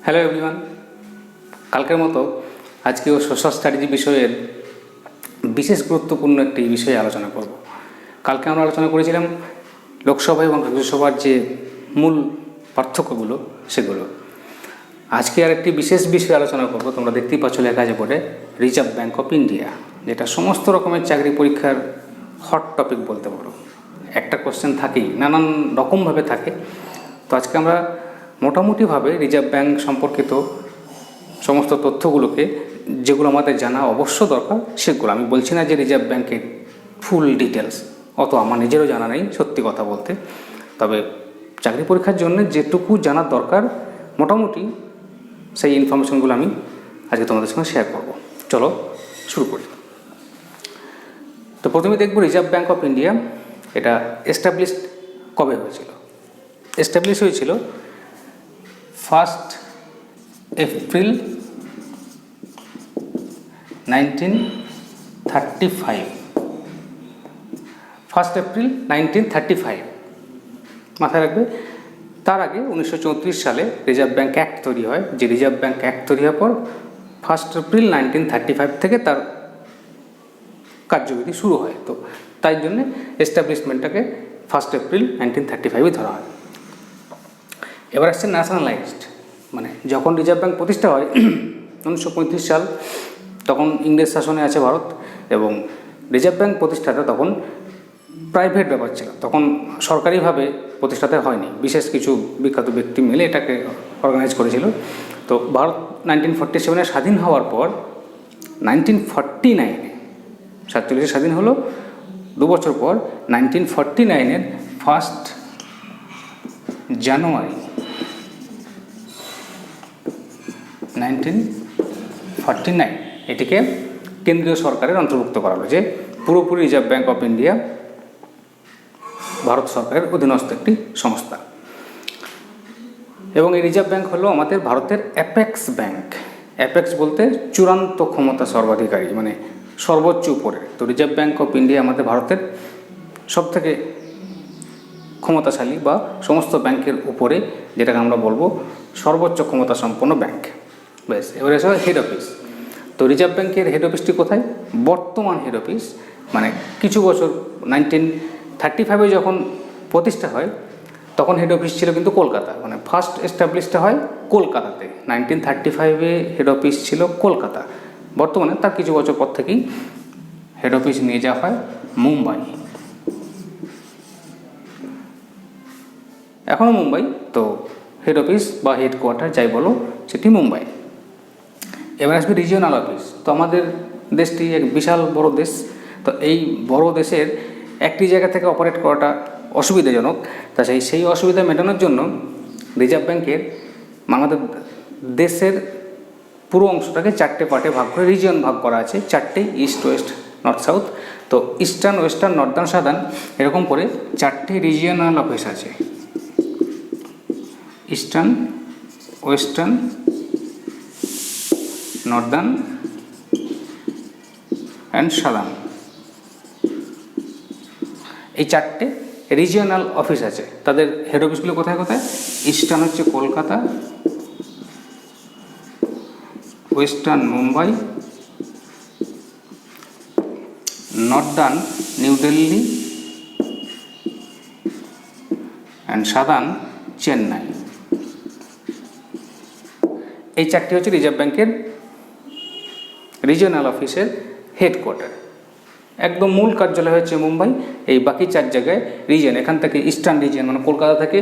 Hello everyone, কালকের মতো আজকেও সোশ্যাল স্ট্র্যাটেজি বিষয়ের বিশেষ গুরুত্বপূর্ণ একটি বিষয়ে আলোচনা করব। কালকে আমরা আলোচনা করেছিলাম লোকসভা এবং রাজ্যসভার যে মূল পার্থক্যগুলো সেগুলো। আজকে আর একটি বিশেষ বিষয়ে আলোচনা করব। তোমরা দেখতেই পাচ্ছ লেখা আছে বোর্ডে রিজার্ভ ব্যাঙ্ক অফ ইন্ডিয়া, যেটা সমস্ত রকমের চাকরি পরীক্ষার হট টপিক বলতে পারো। একটা কোশ্চেন থাকেই, নানান রকমভাবে থাকে। তো আজকে আমরা মোটামুটিভাবে রিজার্ভ ব্যাঙ্ক সম্পর্কিত সমস্ত তথ্যগুলোকে, যেগুলো আমাদের জানা অবশ্য দরকার সেগুলো, আমি বলছি না যে রিজার্ভ ব্যাঙ্কের ফুল ডিটেলস, অত আমার নিজেরও জানা নেই সত্যি কথা বলতে। তবে চাকরি পরীক্ষার জন্য যেটুকু জানার দরকার মোটামুটি সেই ইনফরমেশনগুলো আমি আজকে তোমাদের সঙ্গে শেয়ার করব। চলো শুরু করি। তো প্রথমে দেখব রিজার্ভ ব্যাঙ্ক অফ ইন্ডিয়া এটা এস্টাবলিশ কবে হয়েছিল। এস্টাবলিশ হয়েছিল 1 এপ্রিল 1935। 1 এপ্রিল 1935 মাথায় রাখবে। তার আগে 1934 সালে রিজার্ভ ব্যাঙ্ক অ্যাক্ট তৈরি হয়। যে রিজার্ভ ব্যাঙ্ক অ্যাক্ট তৈরি হওয়ার পর 1 এপ্রিল 1935 থেকে তার কার্যবিধি শুরু হয়। তো তাই জন্যে এস্টাবলিশমেন্টটাকে 1 এপ্রিল 1935 ধরা হয়। এবার আসছে ন্যাশনালাইজড, মানে যখন রিজার্ভ ব্যাঙ্ক প্রতিষ্ঠা হয় 1935 সাল, তখন ইংরেজ শাসনে আছে ভারত, এবং রিজার্ভ ব্যাঙ্ক প্রতিষ্ঠাটা তখন প্রাইভেট ব্যাপার ছিল, তখন সরকারিভাবে প্রতিষ্ঠাতে হয়নি। বিশেষ কিছু বিখ্যাত ব্যক্তি মিলে এটাকে অর্গানাইজ করেছিল। তো ভারত 1947 স্বাধীন হওয়ার পর 1949 47 স্বাধীন হলো, 2 বছর পর 1949 1 জানুয়ারি 1949 এটিকে কেন্দ্রীয় সরকারের অন্তর্ভুক্ত করা হলো, যে পুরোপুরি reserve bank of India Bharat সরকারের অধীনস্থ একটি সংস্থা। এবং এই রিজার্ভ ব্যাঙ্ক হলো আমাদের ভারতের অ্যাপেক্স ব্যাঙ্ক। অ্যাপেক্স বলতে চূড়ান্ত ক্ষমতা সর্বাধিকারী, মানে সর্বোচ্চ উপরে। তো রিজার্ভ ব্যাঙ্ক অফ ইন্ডিয়া আমাদের ভারতের সবথেকে ক্ষমতাশালী বা সমস্ত ব্যাংকের উপরে, যেটাকে আমরা বলবো সর্বোচ্চ ক্ষমতা সম্পন্ন ব্যাংক। বেশ, এবারে এসে হেড অফিস। তো রিজার্ভ ব্যাঙ্কের হেড অফিসটি কোথায়? বর্তমান হেড অফিস, মানে কিছু বছর 1935 যখন প্রতিষ্ঠা হয় তখন হেড অফিস ছিল কিন্তু কলকাতা, মানে ফার্স্ট এস্টাবলিশটা হয় কলকাতাতে। 1935 হেড অফিস ছিল কলকাতা। বর্তমানে তার কিছু বছর পর থেকেই হেড অফিস নিয়ে যাওয়া হয় মুম্বাই। এখনও মুম্বাই, তো হেড অফিস বা হেডকোয়ার্টার যাই বলো সেটি মুম্বাই। এবার আসবে রিজিওনাল অফিস। তো আমাদের দেশটি এক বিশাল বড় দেশ। তো এই বড় দেশের একটি জায়গা থেকে অপারেট করাটা অসুবিধাজনক। তা সেই অসুবিধা মেটানোর জন্য রিজার্ভ ব্যাঙ্কের আমাদের দেশের পুরো অংশটাকে 4টে পার্টে ভাগ করে রিজিয়ন ভাগ করা আছে। 4টেই, ইস্ট, ওয়েস্ট, নর্থ, সাউথ। তো ইস্টার্ন, ওয়েস্টার্ন, নর্দার্ন, সাদার্ন এরকম করে 4টে রিজিওনাল অফিস আছে। Eastern, western, Northern and southern, এই 4টে রিজিওনাল অফিস আছে। তাদের হেড অফিসগুলো কোথায় কোথায়? ইস্টার্ন হচ্ছে Kolkata, western Mumbai, Northern new Delhi and southern Chennai. এই 4টি হচ্ছে রিজার্ভ ব্যাঙ্কের রিজিওনাল অফিসের হেডকোয়ার্টার। একদম মূল কার্যালয় হচ্ছে মুম্বাই। এই বাকি 4 জায়গায় রিজিয়ন। এখান থেকে ইস্টার্ন রিজিয়ন, মানে কলকাতা থেকে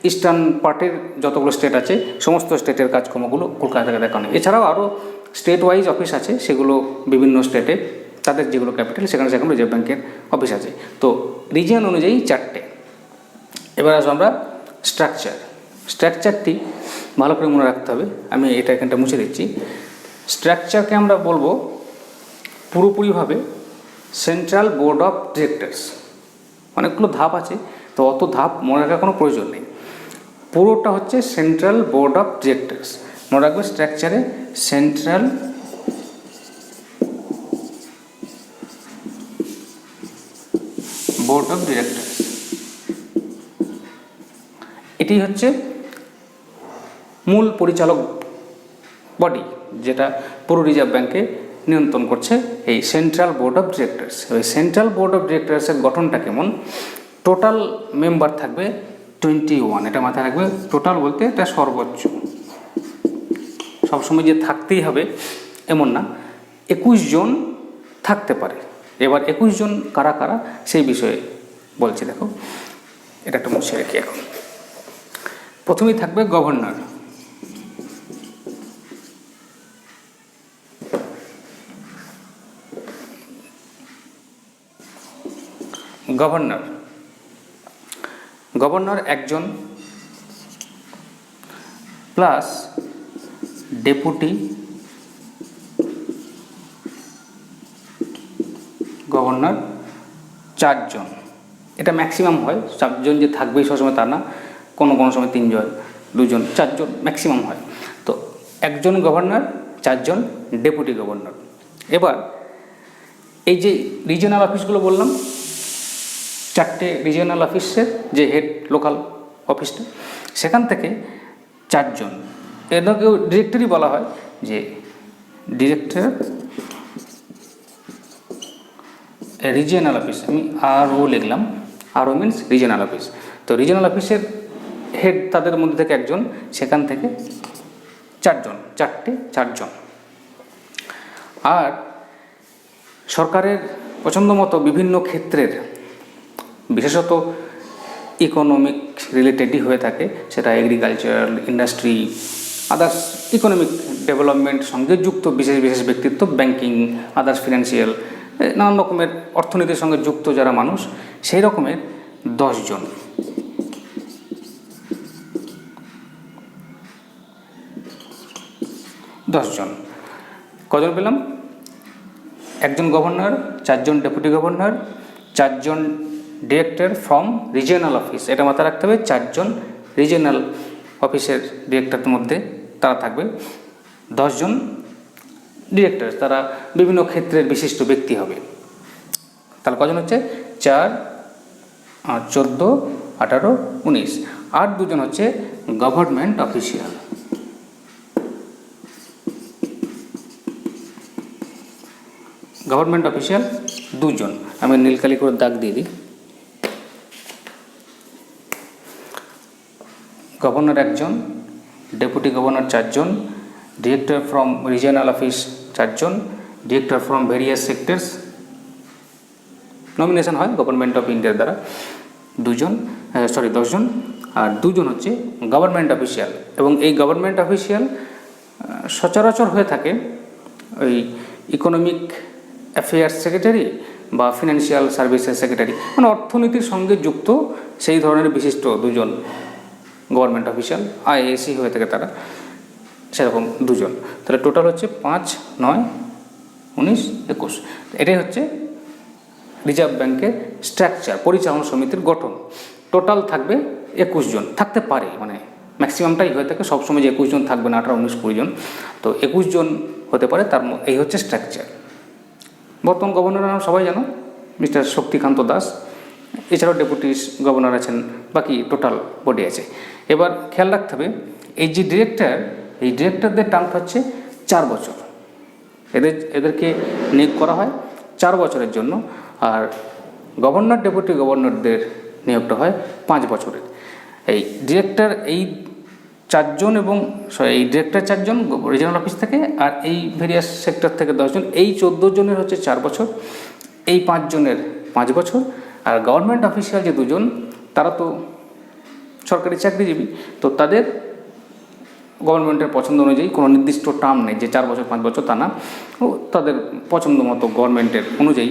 ইস্টার্ন পার্টের যতগুলো স্টেট আছে সমস্ত স্টেটের কাজকর্মগুলো কলকাতা থেকে দেখানো। এছাড়াও আরও স্টেট ওয়াইজ অফিস আছে, সেগুলো বিভিন্ন স্টেটে তাদের যেগুলো ক্যাপিটাল সেখানে রিজার্ভ ব্যাঙ্কের অফিস আছে। তো রিজিয়ন অনুযায়ী 4টে। এবার আসবো আমরা স্ট্রাকচারটি ভালো করে মনে রাখতে হবে। আমি এটা এখানটা মুছে দিচ্ছি। স্ট্রাকচারকে আমরা বলবো পুরোপুরিভাবে সেন্ট্রাল বোর্ড অফ ডিরেক্টরস। অনেকগুলো ধাপ আছে, তো অত ধাপ মনে রাখার কোনো প্রয়োজন নেই। পুরোটা হচ্ছে সেন্ট্রাল বোর্ড অফ ডিরেক্টরস। মনে রাখবে স্ট্রাকচারে সেন্ট্রাল বোর্ড অফ ডিরেক্টরস, এটি হচ্ছে মূল পরিচালক বডি, যেটা পুরো রিজার্ভ ব্যাঙ্কে নিয়ন্ত্রণ করছে এই সেন্ট্রাল বোর্ড অফ ডিরেক্টরস। ওই সেন্ট্রাল বোর্ড অফ ডিরেক্টরসের গঠনটা কেমন? টোটাল মেম্বার থাকবে 21। এটা মাথায় রাখবে। টোটাল বলতে এটা সর্বোচ্চ, সবসময় যে থাকতেই হবে এমন না, 21 জন থাকতে পারে। এবার 21 জন কারা কারা সেই বিষয়ে বলছি। দেখো, এটা একটা মুছে রেখে এখন প্রথমেই থাকবে গভর্নর। গভর্নর গভর্নর একজন প্লাস ডেপুটি গভর্নর 4 জন। এটা ম্যাক্সিমাম হয়, 4 জন যে থাকবেই সবসময় তা না, কোনো কোনো সময় 3 জন, 2 জন, 4 জন ম্যাক্সিমাম হয়। তো একজন গভর্নর, 4 জন ডেপুটি গভর্নর। এবার এই যে রিজিওনাল অফিসগুলো বললাম, 4টে রিজিওনাল অফিসের যে হেড লোকাল অফিসটা, সেখান থেকে 4 জন, এদেরকেও ডিরেক্টরই বলা হয়, যে ডিরেক্টর রিজিওনাল অফিস। আমি আরও লিখলাম, আরও মিনস রিজিওনাল অফিস। তো রিজিওনাল অফিসের হেড তাদের মধ্যে থেকে একজন, সেখান থেকে 4 জন, 4 জন। আর সরকারের পছন্দ মতো বিভিন্ন ক্ষেত্রের, বিশেষত ইকোনমিক রিলেটেডই হয়ে থাকে, সেটা agricultural, industry, others economic development সঙ্গে যুক্ত বিশেষ বিশেষ ব্যক্তিত্ব, ব্যাংকিং, আদার্স ফিনান্সিয়াল, নানান রকমের অর্থনীতির সঙ্গে যুক্ত যারা মানুষ, সেই রকমের 10 জন। কজন পেলাম? একজন গভর্নর, 4 জন ডেপুটি গভর্নর, 4 জন ডিরেক্টর ফ্রম রিজিওনাল অফিস। এটা মাথায় রাখতে হবে, 4 জন রিজিওনাল অফিসের ডিরেক্টরের মধ্যে তারা থাকবে। 10 জন ডিরেক্টর, তারা বিভিন্ন ক্ষেত্রের বিশিষ্ট ব্যক্তি হবে। তাহলে কজন হচ্ছে? 4, 14, 18, 19। আর 2 জন হচ্ছে গভর্নমেন্ট অফিসিয়াল। গভর্নমেন্ট অফিসিয়াল 2 জন, আমি নীলকালি করে দাগ দিয়ে দিই। গভর্নর 1 জন, ডেপুটি গভর্নর 4 জন, ডিরেক্টর ফ্রম রিজিওনাল অফিস 4 জন, director from various sectors, nomination হয় গভর্নমেন্ট অফ ইন্ডিয়ার দ্বারা, 10 জন। আর 2 জন হচ্ছে গভর্নমেন্ট অফিসিয়াল। এবং এই গভর্নমেন্ট অফিসিয়াল সচরাচর হয়ে থাকে ওই ইকোনমিক অ্যাফেয়ার্স সেক্রেটারি বা ফিনান্সিয়াল সার্ভিসেস সেক্রেটারি, মানে অর্থনীতির সঙ্গে যুক্ত সেই ধরনের বিশিষ্ট 2 জন গভর্নমেন্ট অফিসিয়াল, আইএসি হয়ে থাকে তারা, সেরকম 2 জন। তাহলে টোটাল হচ্ছে 5, 9, 19, 21। এটাই হচ্ছে রিজার্ভ ব্যাংকের স্ট্রাকচার, পরিচালনা সমিতির গঠন। টোটাল থাকবে 21 জন, থাকতে পারে, মানে ম্যাক্সিমামটাই হয়ে থাকে, সবসময় যে 21 জন থাকবে না, 18, 19, 20 জন। তো 21 জন হতে পারে, তার এই হচ্ছে স্ট্রাকচার। বর্তমান গভর্নরের নাম সবাই জানো, মিস্টার শক্তিকান্ত দাস। এছাড়াও ডেপুটি গভর্নর আছেন, বাকি টোটাল বডি আছে। এবার খেয়াল রাখতে হবে, এই যে ডিরেক্টর, এই ডিরেক্টরদের টার্ম হচ্ছে 4 বছর। এদেরকে নিয়োগ করা হয় 4 বছরের জন্য। আর গভর্নর, ডেপুটি গভর্নরদের নিয়োগটা হয় 5 বছরের। এই ডিরেক্টর এই 4 জন, এবং এই ডিরেক্টর 4 জন রিজিওনাল অফিস থেকে, আর এই ভেরিয়াস সেক্টর থেকে 10 জন, এই 14 জনের হচ্ছে 4 বছর, এই 5 জনের 5 বছর। আর গভর্নমেন্ট অফিসিয়াল যে 2 জন, তারা তো সরকারি চাকরিজীবী, তো তাদের গভর্নমেন্টের পছন্দ অনুযায়ী কোনো নির্দিষ্ট টার্ম নেই যে 4 বছর 5 বছর, তা না। ও তাদের পছন্দ মতো গভর্নমেন্টের অনুযায়ী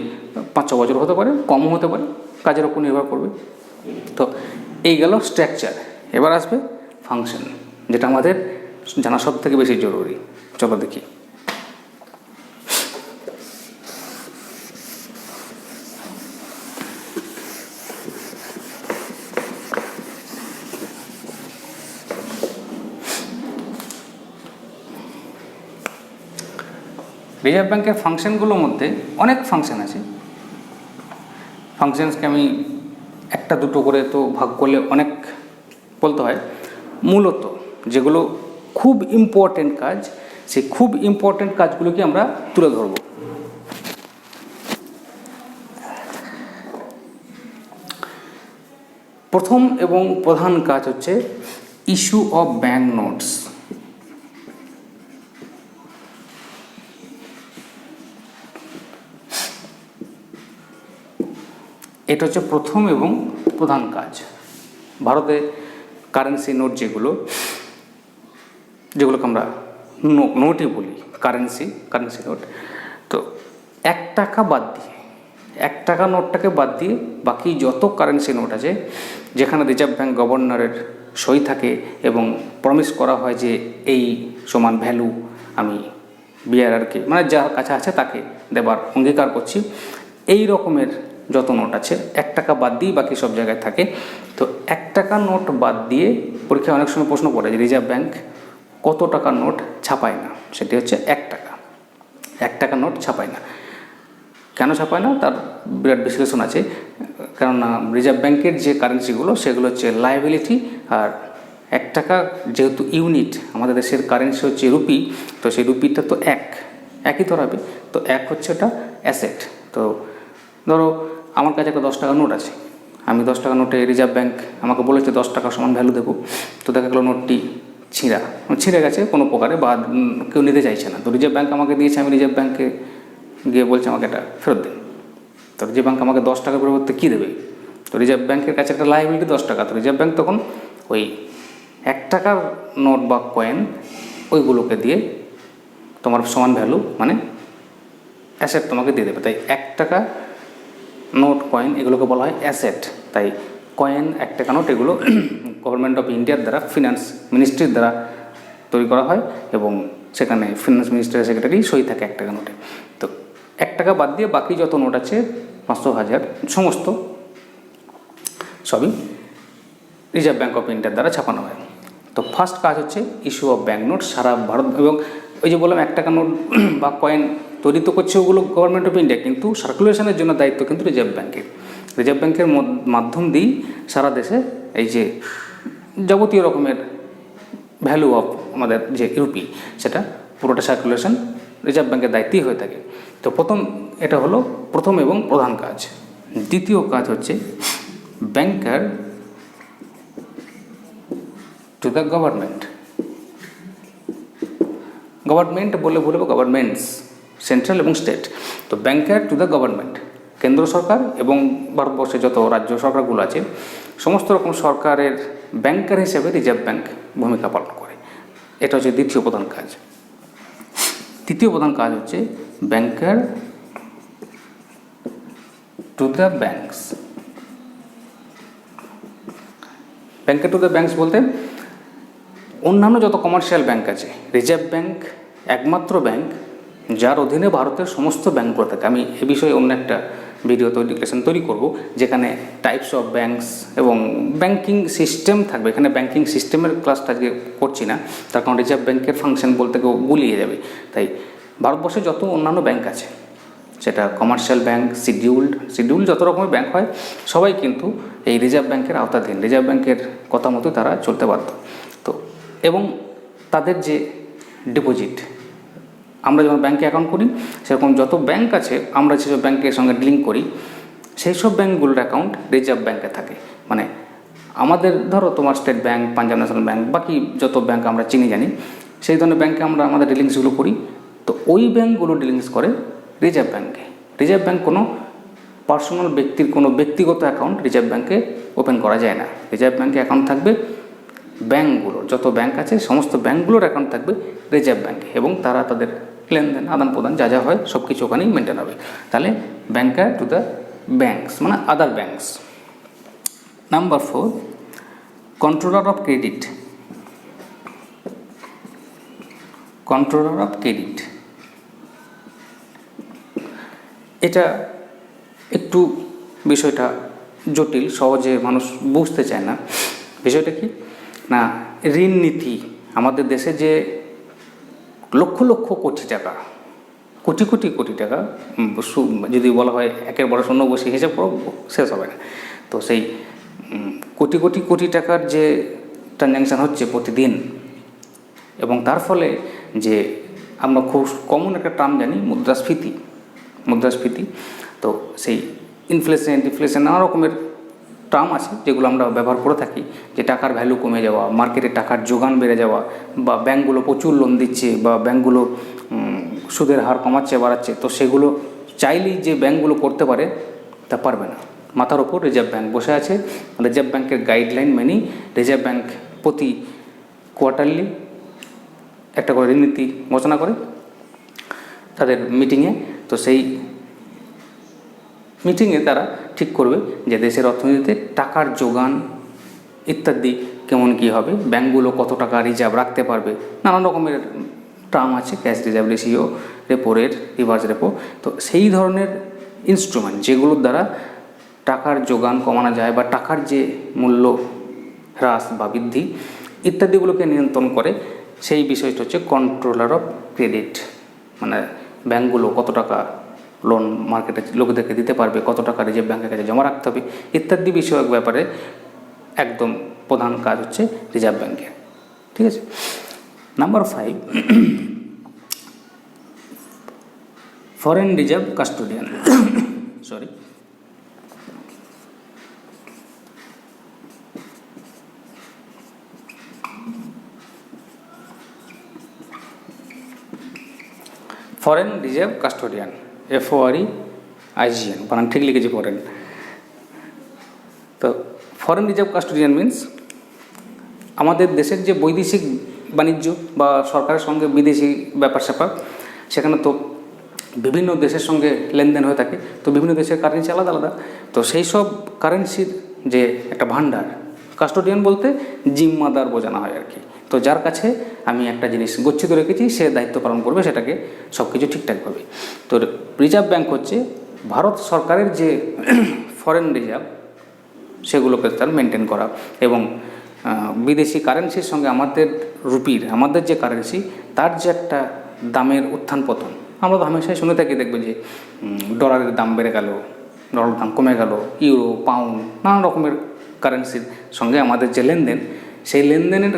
5-6 বছর হতে পারে, কমও হতে পারে, কাজের উপর নির্ভর করবে। তো এই গেল স্ট্রাকচার। এবার আসবে ফাংশন, যেটা আমাদের জানা সব থেকে বেশি জরুরি। চলো দেখি। রিজার্ভ ব্যাংকের ফাংশনগুলোর মধ্যে অনেক ফাংশন আছে। ফাংশনসকে আমি একটা দুটো করে তো ভাগ করলে অনেক বলতে হয়। মূলত যেগুলো খুব ইম্পর্টেন্ট কাজ, সেই খুব ইম্পর্টেন্ট কাজগুলোকে আমরা তুলে ধরব। প্রথম এবং প্রধান কাজ হচ্ছে ইস্যু অফ ব্যাংক নোটস। এটা হচ্ছে প্রথম এবং প্রধান কাজ। ভারতে কারেন্সি নোট যেগুলোকে আমরা নোটই বলি, কারেন্সি নোট, তো 1 টাকা বাদ দিয়ে, 1 টাকা নোটটাকে বাদ দিয়ে বাকি যত কারেন্সি নোট আছে, যেখানে রিজার্ভ ব্যাঙ্ক গভর্নরের সই থাকে এবং প্রমিস করা হয় যে এই সমান ভ্যালু আমি বিআরআরকে, মানে যার কাছে আছে তাকে দেবার অঙ্গীকার করছি, এই রকমের যত নোট আছে 1 টাকা বাদ দিয়ে বাকি সব জায়গায় থাকে। তো 1 টাকা নোট বাদ দিয়ে পরীক্ষায় অনেক সময় প্রশ্ন পড়ে যে রিজার্ভ ব্যাঙ্ক কত টাকার নোট ছাপায় না, সেটি হচ্ছে 1 টাকা। 1 টাকার নোট ছাপায় না, কেন ছাপায় না তার বিরাট বিশ্লেষণ আছে। কেননা রিজার্ভ ব্যাঙ্কের যে কারেন্সিগুলো সেগুলো হচ্ছে লায়াবিলিটি, আর 1 টাকা যেহেতু ইউনিট, আমাদের দেশের কারেন্সি হচ্ছে রুপি, তো সেই রুপিটা তো একই ধরাবে, তো 1 হচ্ছে ওটা অ্যাসেট। তো ধরো আমার কাছে একটা 10 টাকার নোট আছে, আমি 10 টাকা নোটে রিজার্ভ ব্যাঙ্ক আমাকে বলেছে 10 টাকা সমান ভ্যালু দেবো, তো দেখা গেলো নোটটি ছিঁড়ে গেছে কোনো প্রকারে, বা কেউ নিতে চাইছে না, তো রিজার্ভ ব্যাঙ্ক আমাকে দিয়েছে, আমি রিজার্ভ ব্যাঙ্কে গিয়ে বলছে আমাকে এটা ফেরত দিন। তো রিজার্ভ ব্যাঙ্ক আমাকে 10 টাকার পরিবর্তে কী দেবে? তো রিজার্ভ ব্যাঙ্কের কাছে একটা লায়াবিলিটি 10 টাকা, তো রিজার্ভ ব্যাঙ্ক তখন ওই 1 টাকার নোট বা কয়েন ওইগুলোকে দিয়ে তোমার সমান ভ্যালু মানে অ্যাসেট তোমাকে দিয়ে দেবে। তাই 1 টাকা নোট, কয়েন এগুলোকে বলা হয় অ্যাসেট। তাই কয়েন, 1 টাকা নোট এগুলো গভর্নমেন্ট অফ ইন্ডিয়ার দ্বারা, ফিনান্স মিনিস্ট্রির দ্বারা তৈরি করা হয় এবং সেখানে ফিনান্স মিনিস্টারের সেক্রেটারি সই থাকে 1 টাকা নোটে। তো 1 টাকা বাদ দিয়ে বাকি যত নোট আছে 500, 1000 সমস্ত সবই রিজার্ভ ব্যাঙ্ক অফ ইন্ডিয়ার দ্বারা ছাপানো হয়। তো ফার্স্ট কাজ হচ্ছে ইস্যু অফ ব্যাঙ্ক নোট সারা ভারত, এবং ওই যে বললাম 1 টাকা নোট বা কয়েন তৈরি তো করছে ওগুলো গভর্নমেন্ট অফ ইন্ডিয়া, কিন্তু সার্কুলেশনের জন্য দায়িত্ব কিন্তু রিজার্ভ ব্যাঙ্কের। রিজার্ভ ব্যাঙ্কের মাধ্যম দিয়েই সারা দেশে এই যে যাবতীয় রকমের ভ্যালু অফ আমাদের যে রুপি, সেটা পুরোটা সার্কুলেশন রিজার্ভ ব্যাঙ্কের দায়িত্বই হয়ে থাকে। তো এটা হলো প্রথম এবং প্রধান কাজ। দ্বিতীয় কাজ হচ্ছে banker to the government. Government বলে বলবো গভর্নমেন্টস, সেন্ট্রাল এবং স্টেট। তো ব্যাংকার টু দ্য গভর্নমেন্ট, কেন্দ্র সরকার এবং ভারতবর্ষে যত রাজ্য সরকারগুলো আছে সমস্ত রকম সরকারের ব্যাংকার হিসেবে রিজার্ভ ব্যাঙ্ক ভূমিকা পালন করে। এটা হচ্ছে দ্বিতীয় প্রধান কাজ। তৃতীয় প্রধান কাজ হচ্ছে banker to the banks. Banker to the banks বলতে অন্যান্য যত কমার্শিয়াল ব্যাংক আছে, রিজার্ভ ব্যাঙ্ক একমাত্র ব্যাংক যার অধীনে ভারতের সমস্ত ব্যাঙ্কগুলো থাকে। আমি এ বিষয়ে অন্য একটা ভিডিও তৈরি করব, যেখানে টাইপস অফ ব্যাঙ্কস এবং ব্যাংকিং সিস্টেম থাকবে। এখানে ব্যাংকিং সিস্টেমের ক্লাসটা আজকে করছি না, তার কারণ রিজার্ভ ব্যাঙ্কের ফাংশন বলতে কেউ গুলিয়ে যাবে। তাই ভারতবর্ষে যত অন্যান্য ব্যাংক আছে, সেটা কমার্শিয়াল ব্যাংক, শিডিউল্ড যত রকমের ব্যাংক হয়, সবাই কিন্তু এই রিজার্ভ ব্যাঙ্কের আওতাধীন। রিজার্ভ ব্যাঙ্কের কথা মতো তারা চলতে বাধ্য। তো এবং তাদের যে ডিপোজিট, আমরা যখন ব্যাঙ্কে অ্যাকাউন্ট করি, সেরকম যত ব্যাংক আছে আমরা যেসব ব্যাংকের সঙ্গে ডিলিং করি, সেই সব ব্যাঙ্কগুলোর অ্যাকাউন্ট রিজার্ভ ব্যাঙ্কে থাকে। মানে আমাদের ধরো তোমার state bank, Punjab national bank, বাকি যত ব্যাঙ্ক আমরা চিনি জানি, সেই ধরনের ব্যাঙ্কে আমরা আমাদের ডিলিংসগুলো করি। তো ওই ব্যাঙ্কগুলো ডিলিংস করে রিজার্ভ ব্যাঙ্কে। রিজার্ভ ব্যাঙ্ক কোনো পার্সোনাল ব্যক্তির কোনো ব্যক্তিগত অ্যাকাউন্ট রিজার্ভ ব্যাঙ্কে ওপেন করা যায় না। রিজার্ভ ব্যাঙ্কে অ্যাকাউন্ট থাকবে ব্যাঙ্কগুলোর, যত ব্যাঙ্ক আছে সমস্ত ব্যাঙ্কগুলোর অ্যাকাউন্ট থাকবে রিজার্ভ ব্যাঙ্কে, এবং তারা তাদের লেনদেন, আদান প্রদান যা যা হয় সব কিছু ওখানেই মেনটেন হবে। তাহলে ব্যাংকার টু দ্য ব্যাঙ্কস মানে other banks. Number 4, controller of credit. Controller of credit এটা একটু বিষয়টা জটিল, সহজে মানুষ বুঝতে চায় না। বিষয়টা কি না, ঋণ নীতি আমাদের দেশে যে লক্ষ লক্ষ কোটি টাকা, কোটি কোটি কোটি টাকা, যদি বলা হয় একের বড় শূন্য বসে হিসাব করো শেষ হবে না। তো সেই কোটি কোটি কোটি টাকার যে ট্রানজ্যাকশান হচ্ছে প্রতিদিন, এবং তার ফলে যে আমরা খুব কমন একটা টার্ম জানি মুদ্রাস্ফীতি। তো সেই ইনফ্লেশন, ডিফ্লেশন, নানা রকমের টার্ম আছে যেগুলো আমরা ব্যবহার করে থাকি, যে টাকার ভ্যালু কমে যাওয়া, মার্কেটে টাকার যোগান বেড়ে যাওয়া, বা ব্যাঙ্কগুলো প্রচুর লোন দিচ্ছে, বা ব্যাঙ্কগুলো সুদের হার কমাচ্ছে বাড়াচ্ছে। তো সেগুলো চাইলেই যে ব্যাঙ্কগুলো করতে পারে তা পারবে না। মাথার ওপর রিজার্ভ ব্যাঙ্ক বসে আছে। রিজার্ভ ব্যাঙ্কের গাইডলাইন মেনেই রিজার্ভ ব্যাঙ্ক প্রতি কোয়ার্টারলি একটা করে নীতি ঘোষণা করে তাদের মিটিংয়ে। তো সেই মিটিংয়ে তারা ঠিক করবে যে দেশের অর্থনীতিতে টাকার যোগান ইত্যাদি কেমন কী হবে, ব্যাঙ্কগুলো কত টাকা রিজার্ভ রাখতে পারবে, নানান রকমের টার্ম আছে, cash reserve ratio, repo rate, reverse repo. তো সেই ধরনের ইনস্ট্রুমেন্ট যেগুলোর দ্বারা টাকার যোগান কমানো যায় বা টাকার যে মূল্য হ্রাস বা বৃদ্ধি ইত্যাদিগুলোকে নিয়ন্ত্রণ করে, সেই বিষয়টা হচ্ছে কন্ট্রোলার অফ ক্রেডিট। মানে ব্যাঙ্কগুলো কত টাকা লোন মার্কেটে লোকদেরকে দিতে পারবে, কত টাকা রিজার্ভ ব্যাঙ্কের কাছে জমা রাখতে হবে ইত্যাদি বিষয়ক ব্যাপারে একদম প্রধান কাজ হচ্ছে রিজার্ভ ব্যাঙ্কের। ঠিক আছে। Number 5, foreign reserve custodian. Sorry, foreign reserve custodian, FOREIGN, বানান ঠিক লিখেছি ফরেন। তো ফরেন রিজার্ভ কাস্টোডিয়ান মিন্স আমাদের দেশের যে বৈদেশিক বাণিজ্য বা সরকারের সঙ্গে বিদেশি ব্যাপার স্যাপার, সেখানে তো বিভিন্ন দেশের সঙ্গে লেনদেন হয়ে থাকে। তো বিভিন্ন দেশের কারেন্সি আলাদা আলাদা। তো সেই সব কারেন্সির যে একটা ভাণ্ডার, কাস্টোডিয়ান বলতে জিম্মাদার বোঝানো হয় আর কি। তো যার কাছে আমি একটা জিনিস গচ্ছিত রেখেছি, সে দায়িত্ব পালন করবে সেটাকে সব কিছু ঠিকঠাকভাবে। তো রিজার্ভ ব্যাঙ্ক হচ্ছে ভারত সরকারের যে ফরেন রিজার্ভ সেগুলোকে তার মেনটেন করা, এবং বিদেশি কারেন্সির সঙ্গে আমাদের রুপির, আমাদের যে কারেন্সি তার যে একটা দামের উত্থান পতন, আমরা তো হামেশাই শুনে থাকি, দেখবে যে ডলারের দাম বেড়ে গেল, ডলারের দাম কমে গেল, ইউরো, পাউন্ড, নানা রকমের কারেন্সির সঙ্গে আমাদের যে লেনদেন, সেই লেনদেনের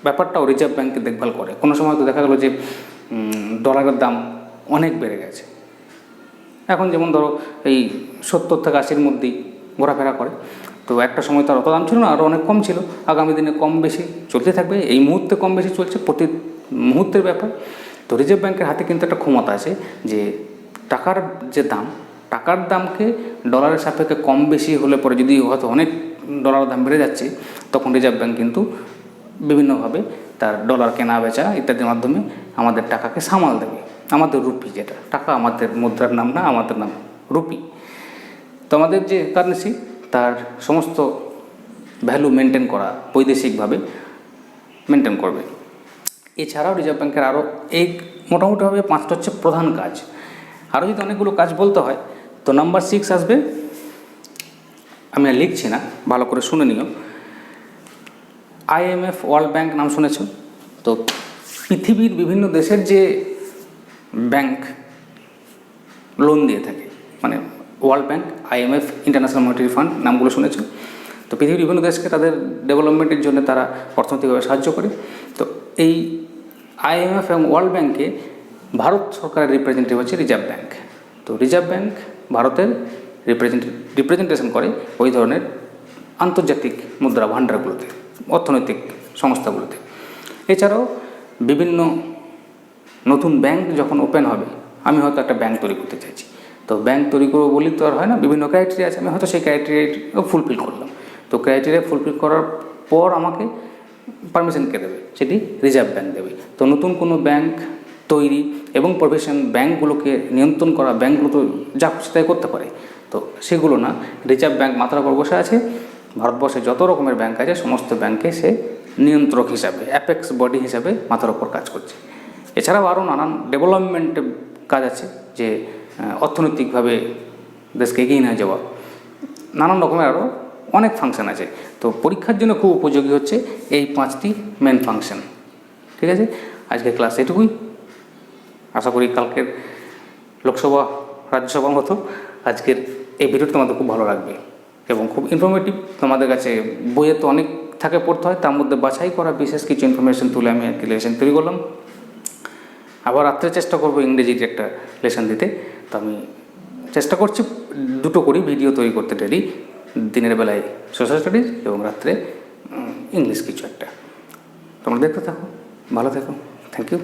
ব্যাপারটাও রিজার্ভ ব্যাঙ্কে দেখভাল করে। কোনো সময় তো দেখা গেলো যে ডলারের দাম অনেক বেড়ে গেছে, এখন যেমন ধরো এই 70 থেকে 80-র মধ্যেই ঘোরাফেরা করে। তো একটা সময় তার অত দাম ছিল না, আরও অনেক কম ছিল, আগামী দিনে কম বেশি চলতে থাকবে, এই মুহূর্তে কম বেশি চলছে, প্রতি মুহূর্তের ব্যাপার। তো রিজার্ভ ব্যাঙ্কের হাতে কিন্তু একটা ক্ষমতা আছে যে টাকার যে দাম, টাকার দামকে ডলারের সাপেক্ষে কম বেশি হলে পরে, যদি হয়তো অনেক ডলারের দাম বেড়ে যাচ্ছে, তখন রিজার্ভ ব্যাঙ্ক কিন্তু বিভিন্নভাবে তার ডলার কেনা বেচা ইত্যাদির মাধ্যমে আমাদের টাকাকে সামাল দেবে। আমাদের রুপি, যেটা টাকা আমাদের মুদ্রার নাম না, আমাদের নাম রুপি। তো আমাদের যে কারেন্সি তার সমস্ত ভ্যালু মেনটেন করা, বৈদেশিকভাবে মেনটেন করবে। এছাড়াও রিজার্ভ ব্যাঙ্কের আরও এই মোটামুটিভাবে 5টা হচ্ছে প্রধান কাজ। আরও যদি অনেকগুলো কাজ বলতে হয় তো নাম্বার 6 আসবে, আমি আর লিখছি না, ভালো করে শুনে নিও। IMF, ওয়ার্ল্ড ব্যাঙ্ক নাম শুনেছ তো? পৃথিবীর বিভিন্ন দেশের যে ব্যাঙ্ক লোন দিয়ে থাকে, মানে world bank, IMF, international monetary fund, নামগুলো শুনেছ তো? পৃথিবীর বিভিন্ন দেশকে তাদের ডেভেলপমেন্টের জন্য তারা অর্থনৈতিকভাবে সাহায্য করে। তো এই IMF এবং ওয়ার্ল্ড ব্যাঙ্কে ভারত সরকারের রিপ্রেজেন্টেটিভ হচ্ছে রিজার্ভ ব্যাঙ্ক। তো রিজার্ভ ব্যাঙ্ক ভারতের রিপ্রেজেন্টেশন করে ওই ধরনের আন্তর্জাতিক মুদ্রা ভাণ্ডারগুলোতে, অর্থনৈতিক সংস্থাগুলোতে। এছাড়াও বিভিন্ন নতুন ব্যাঙ্ক যখন ওপেন হবে, আমি হয়তো একটা ব্যাঙ্ক তৈরি করতে চাইছি, তো ব্যাঙ্ক তৈরি করবো বলি তো আর হয় না, বিভিন্ন ক্রাইটেরিয়া আছে, আমি হয়তো সেই ক্রাইটেরিয়া ফুলফিল করলাম। তো ক্রাইটেরিয়া ফুলফিল করার পর আমাকে পারমিশন কে দেবে? সেটি রিজার্ভ ব্যাঙ্ক দেবে। তো নতুন কোনো ব্যাঙ্ক তৈরি এবং প্রফেশন, ব্যাঙ্কগুলোকে নিয়ন্ত্রণ করা, ব্যাঙ্কগুলো তো যা খুশি তাই করতে পারে, তো সেগুলো না, রিজার্ভ ব্যাঙ্ক মাথার উপর বসে আছে। ভারতবর্ষে যত রকমের ব্যাঙ্ক আছে সমস্ত ব্যাঙ্কে সে নিয়ন্ত্রক হিসাবে, অ্যাপেক্স বডি হিসাবে মাথার উপর কাজ করছে। এছাড়াও আরও নানান ডেভেলপমেন্টের কাজ আছে, যে অর্থনৈতিকভাবে দেশকে এগিয়ে নিয়ে যাওয়া, নানান রকমের আরও অনেক ফাংশন আছে। তো পরীক্ষার জন্য খুব উপযোগী হচ্ছে এই 5টি মেন ফাংশন। ঠিক আছে, আজকের ক্লাস এটুকুই। আশা করি কালকের লোকসভা, রাজ্যসভার মতো আজকের এই ভিডিওটা তোমাদের খুব ভালো লাগবে এবং খুব ইনফরমেটিভ। তোমাদের কাছে বইয়ে তো অনেক থাকে পড়তে হয়, তার মধ্যে বাছাই করা বিশেষ কিছু ইনফরমেশন তুলে আমি আর কি লেসন তৈরি করলাম। আবার রাত্রে চেষ্টা করবো ইংরেজির একটা লেসন দিতে। তো আমি চেষ্টা করছি দুটো করি ভিডিও তৈরি করতে ডেলি, দিনের বেলায় সোশ্যাল স্টাডিজ এবং রাত্রে ইংলিশ কিছু একটা। তোমরা দেখতে থাকো, ভালো থেকো, থ্যাংক ইউ।